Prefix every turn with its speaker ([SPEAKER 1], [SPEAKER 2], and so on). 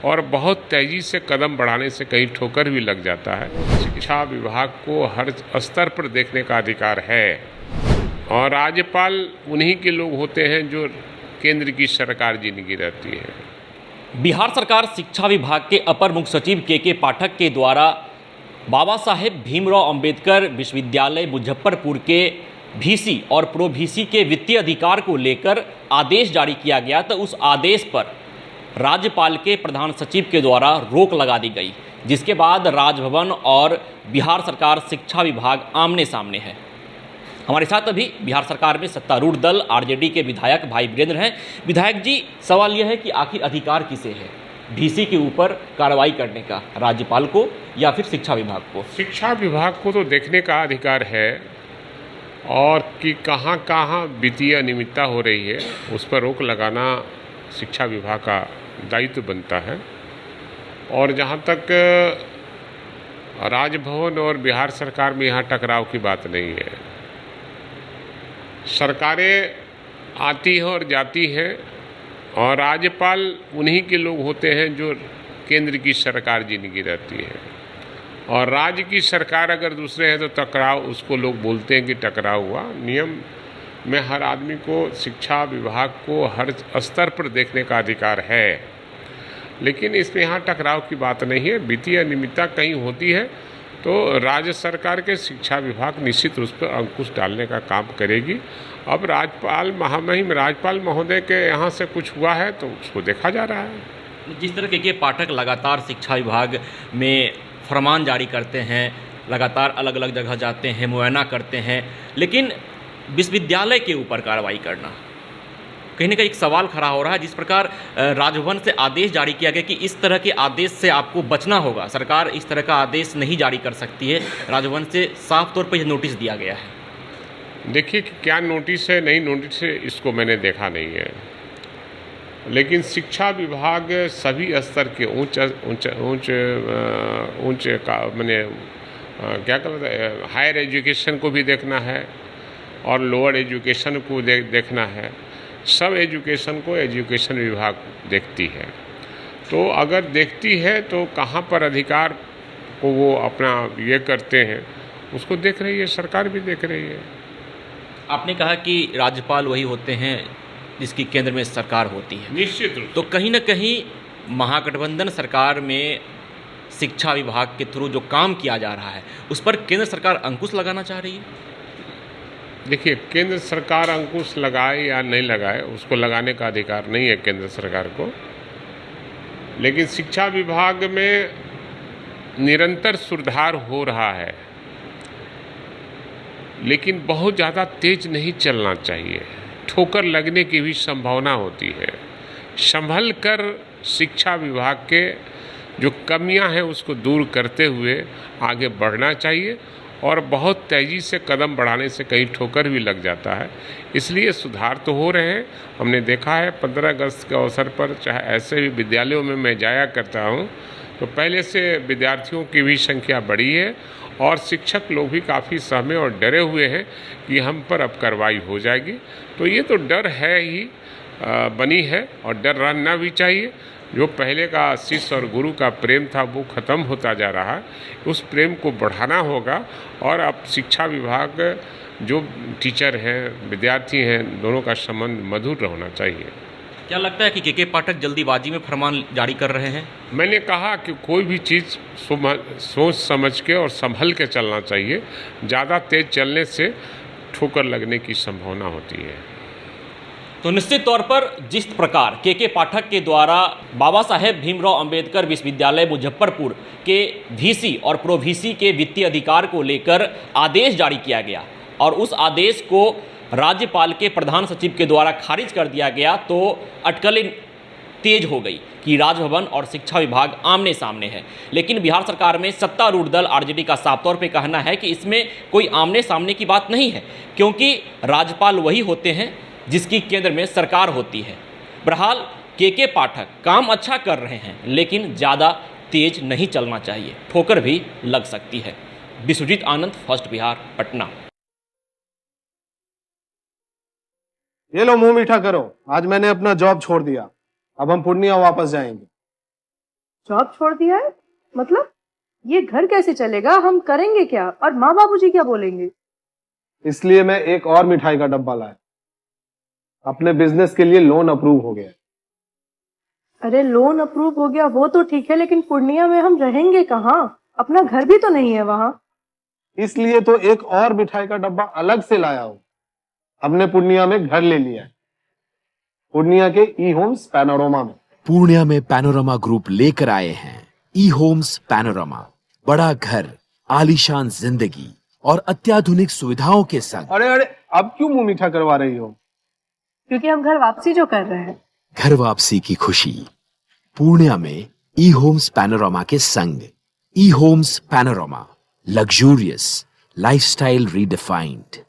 [SPEAKER 1] और बहुत तेज़ी से कदम बढ़ाने से कहीं ठोकर भी लग जाता है। शिक्षा विभाग को हर स्तर पर देखने का अधिकार है और राज्यपाल उन्हीं के लोग होते हैं जो केंद्र की सरकार जिनकी रहती है।
[SPEAKER 2] बिहार सरकार शिक्षा विभाग के अपर मुख्य सचिव के पाठक के द्वारा बाबा साहेब भीमराव अंबेडकर विश्वविद्यालय मुजफ्फरपुर के वीसी और प्रो वीसी के वित्तीय अधिकार को लेकर आदेश जारी किया गया, तो उस आदेश पर राज्यपाल के प्रधान सचिव के द्वारा रोक लगा दी गई, जिसके बाद राजभवन और बिहार सरकार शिक्षा विभाग आमने सामने है। हमारे साथ अभी बिहार सरकार में सत्तारूढ़ दल आरजेडी के विधायक भाई वीरेंद्र हैं। विधायक जी, सवाल यह है कि आखिर अधिकार किसे है वीसी के ऊपर कार्रवाई करने का, राज्यपाल को या फिर शिक्षा विभाग को?
[SPEAKER 1] शिक्षा विभाग को तो देखने का अधिकार है और कि कहाँ कहाँ वित्तीय अनियमितता हो रही है उस पर रोक लगाना शिक्षा विभाग का दायित्व बनता है। और जहाँ तक राजभवन और बिहार सरकार में यहाँ टकराव की बात नहीं है। सरकारें आती हैं और जाती हैं और राज्यपाल उन्हीं के लोग होते हैं जो केंद्र की सरकार जिनकी रहती है। और राज्य की सरकार अगर दूसरे हैं तो टकराव, उसको लोग बोलते हैं कि टकराव हुआ। नियम में हर आदमी को शिक्षा विभाग को हर स्तर पर देखने का अधिकार है, लेकिन इसमें यहाँ टकराव की बात नहीं है। वित्तीय अनियमितता कहीं होती है तो राज्य सरकार के शिक्षा विभाग निश्चित उस पर अंकुश डालने का काम करेगी। अब राज्यपाल महामहिम राज्यपाल महोदय के यहाँ से कुछ हुआ है तो उसको देखा जा रहा है।
[SPEAKER 2] जिस तरह के पाठक लगातार शिक्षा विभाग में फरमान जारी करते हैं, लगातार अलग अलग जगह जाते हैं, मुआयना करते हैं, लेकिन विश्वविद्यालय के ऊपर कार्रवाई करना कहीं ना कहीं एक सवाल खड़ा हो रहा है। जिस प्रकार राजभवन से आदेश जारी किया गया कि इस तरह के आदेश से आपको बचना होगा, सरकार इस तरह का आदेश नहीं जारी कर सकती है, राजभवन से साफ तौर पर यह नोटिस दिया गया है।
[SPEAKER 1] देखिए कि क्या नोटिस है नहीं नोटिस है इसको मैंने देखा नहीं है, लेकिन शिक्षा विभाग सभी स्तर के ऊंच का मैंने क्या कहते हैं, हायर एजुकेशन को भी देखना है और लोअर एजुकेशन को देखना है। सब एजुकेशन को एजुकेशन विभाग देखती है। तो अगर देखती है तो कहाँ पर अधिकार को वो अपना ये करते हैं उसको देख रही है, सरकार भी देख रही है।
[SPEAKER 2] आपने कहा कि राज्यपाल वही होते हैं जिसकी केंद्र में सरकार होती है,
[SPEAKER 1] निश्चित रूप।
[SPEAKER 2] तो कहीं ना कहीं महागठबंधन सरकार में शिक्षा विभाग के थ्रू जो काम किया जा रहा है उस पर केंद्र सरकार अंकुश लगाना चाह रही है।
[SPEAKER 1] देखिए, केंद्र सरकार अंकुश लगाए या नहीं लगाए उसको लगाने का अधिकार नहीं है केंद्र सरकार को, लेकिन शिक्षा विभाग में निरंतर सुधार हो रहा है, लेकिन बहुत ज़्यादा तेज नहीं चलना चाहिए। ठोकर लगने की भी संभावना होती है। संभल कर शिक्षा विभाग के जो कमियां हैं उसको दूर करते हुए आगे बढ़ना चाहिए और बहुत तेज़ी से कदम बढ़ाने से कहीं ठोकर भी लग जाता है। इसलिए सुधार तो हो रहे हैं। हमने देखा है 15 अगस्त के अवसर पर, चाहे ऐसे भी विद्यालयों में मैं जाया करता हूं, तो पहले से विद्यार्थियों की भी संख्या बढ़ी है और शिक्षक लोग भी काफ़ी सहमे और डरे हुए हैं कि हम पर अब कार्रवाई हो जाएगी। तो ये तो डर है ही बनी है और डर रहना भी चाहिए। जो पहले का शिष्य और गुरु का प्रेम था वो ख़त्म होता जा रहा है, उस प्रेम को बढ़ाना होगा। और अब शिक्षा विभाग जो टीचर हैं, विद्यार्थी हैं, दोनों का संबंध मधुर होना चाहिए।
[SPEAKER 2] क्या लगता है कि के पाठक जल्दीबाजी में फरमान जारी कर रहे हैं?
[SPEAKER 1] मैंने कहा कि कोई भी चीज़ सोच समझ के और संभल के चलना चाहिए। ज़्यादा तेज़ चलने से ठोकर लगने की संभावना होती है।
[SPEAKER 2] तो निश्चित तौर पर जिस प्रकार के पाठक के द्वारा बाबा साहेब भीमराव अंबेडकर विश्वविद्यालय मुजफ्फरपुर के वीसी और प्रो वीसी के वित्तीय अधिकार को लेकर आदेश जारी किया गया और उस आदेश को राज्यपाल के प्रधान सचिव के द्वारा खारिज कर दिया गया, तो अटकलें तेज हो गई कि राजभवन और शिक्षा विभाग आमने सामने है। लेकिन बिहार सरकार में सत्तारूढ़ दल आरजेडी का साफ तौर पे कहना है कि इसमें कोई आमने सामने की बात नहीं है, क्योंकि राज्यपाल वही होते हैं जिसकी केंद्र में सरकार होती है। बहरहाल के पाठक काम अच्छा कर रहे हैं, लेकिन ज़्यादा तेज नहीं चलना चाहिए, ठोकर भी लग सकती है। विश्वजीत आनंद, फर्स्ट बिहार, पटना।
[SPEAKER 3] ये लो मुंह मीठा करो, आज मैंने अपना जॉब छोड़ दिया, अब हम पूर्णिया वापस जाएंगे।
[SPEAKER 4] जॉब छोड़ दिया है? मतलब ये घर कैसे चलेगा? हम करेंगे क्या? और माँ बाबूजी क्या बोलेंगे?
[SPEAKER 3] इसलिए मैं एक और मिठाई का डब्बा लाया। अपने बिजनेस के लिए लोन अप्रूव हो गया।
[SPEAKER 4] अरे लोन अप्रूव हो गया वो तो ठीक है, लेकिन पूर्णिया में हम रहेंगे कहाँ? अपना घर भी तो नहीं है वहाँ।
[SPEAKER 3] इसलिए तो एक और मिठाई का डब्बा अलग से लाया हूं। हमने पूर्णिया में घर ले लिया है, पूर्णिया के ई होम्स पैनोरमा में।
[SPEAKER 5] पूर्णिया में पैनोरमा ग्रुप लेकर आए हैं ई होम्स पैनोरमा। बड़ा घर, आलीशान जिंदगी और अत्याधुनिक सुविधाओं के संग।
[SPEAKER 3] अरे अरे, अब क्यों मुंह मीठा करवा रही हो?
[SPEAKER 4] क्योंकि हम घर वापसी जो कर रहे हैं।
[SPEAKER 5] घर वापसी की खुशी पूर्णिया में ई होम्स पैनोरमा के संग। E homes panorama, luxurious lifestyle redefined.